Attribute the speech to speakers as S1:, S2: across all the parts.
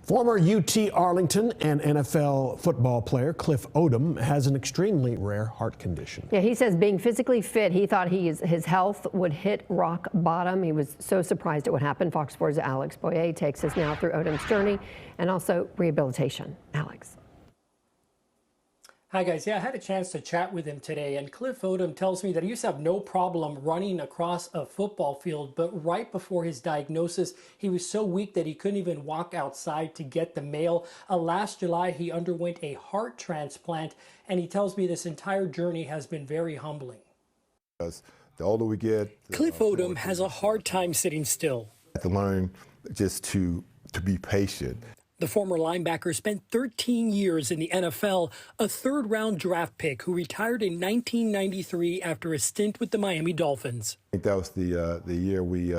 S1: Former UT Arlington and NFL football player Cliff Odom has an extremely rare heart condition.
S2: Yeah, he says being physically fit, he thought his health would hit rock bottom. He was so surprised at what happened. Fox 4's Alex Boyer takes us now through Odom's journey and also rehabilitation. Alex.
S3: Hi guys, yeah, I had a chance to chat with him today, and Cliff Odom tells me that he used to have no problem running across a football field, but right before his diagnosis, he was so weak that he couldn't even walk outside to get the mail. Last July, he underwent a heart transplant, and he tells me this entire journey has been very humbling.
S4: The older we get,
S3: Cliff Odom has a hard time sitting still.
S4: I have to learn just to be patient.
S3: The former linebacker spent 13 years in the NFL, a third-round draft pick who retired in 1993 after a stint with the Miami Dolphins.
S4: I think that was the year we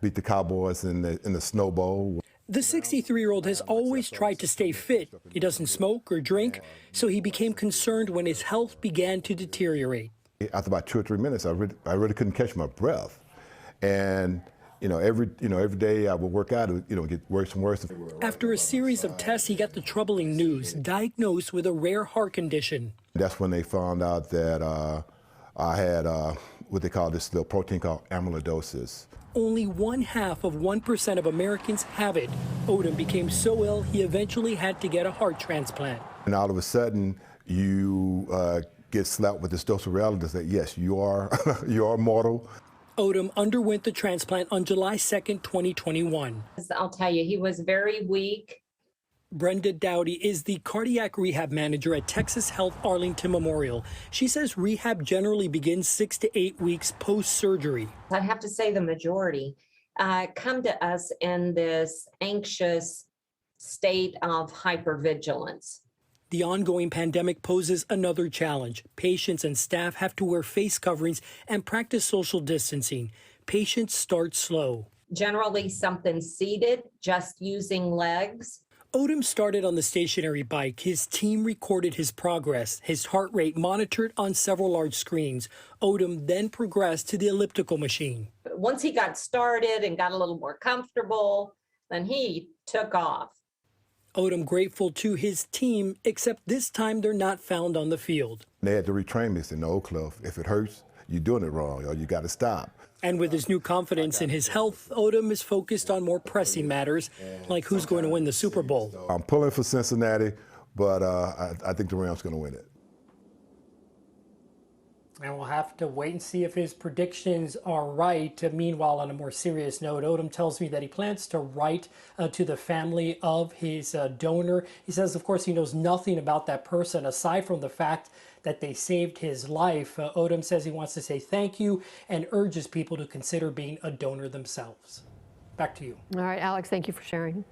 S4: beat the Cowboys in the Snow Bowl.
S3: The 63-year-old has always tried to stay fit. He doesn't smoke or drink, so he became concerned when his health began to deteriorate.
S4: After about 2 or 3 minutes, I really couldn't catch my breath, and every day I would work out, it would get worse and worse.
S3: After a series of tests, he got the troubling news, diagnosed with a rare heart condition.
S4: That's when they found out that I had what they call this little protein called amyloidosis.
S3: Only 0.5% of Americans have it. Odom became so ill, he eventually had to get a heart transplant.
S4: And all of a sudden, you get slapped with this dose of reality that yes, you are mortal.
S3: Odom underwent the transplant on July 2nd, 2021.
S5: I'll tell you, he was very weak.
S3: Brenda Dowdy is the cardiac rehab manager at Texas Health Arlington Memorial. She says rehab generally begins 6 to 8 weeks post-surgery.
S5: I'd have to say the majority come to us in this anxious state of hypervigilance.
S3: The ongoing pandemic poses another challenge. Patients and staff have to wear face coverings and practice social distancing. Patients start slow.
S5: Generally something seated, just using legs.
S3: Odom started on the stationary bike. His team recorded his progress, his heart rate monitored on several large screens. Odom then progressed to the elliptical machine.
S5: Once he got started and got a little more comfortable, then he took off.
S3: Odom grateful to his team, except this time they're not found on the field.
S4: They had to retrain me. They said, no, Cliff, if it hurts, you're doing it wrong, or you got to stop.
S3: And with his new confidence in his health, Odom is focused on more pressing matters, like who's going to win the Super Bowl.
S4: I'm pulling for Cincinnati, but I think the Rams are going to win it.
S3: And we'll have to wait and see if his predictions are right. Meanwhile, on a more serious note, Odom tells me that he plans to write to the family of his donor. He says, of course, he knows nothing about that person aside from the fact that they saved his life. Odom says he wants to say thank you and urges people to consider being a donor themselves. Back to you.
S2: All right, Alex, thank you for sharing.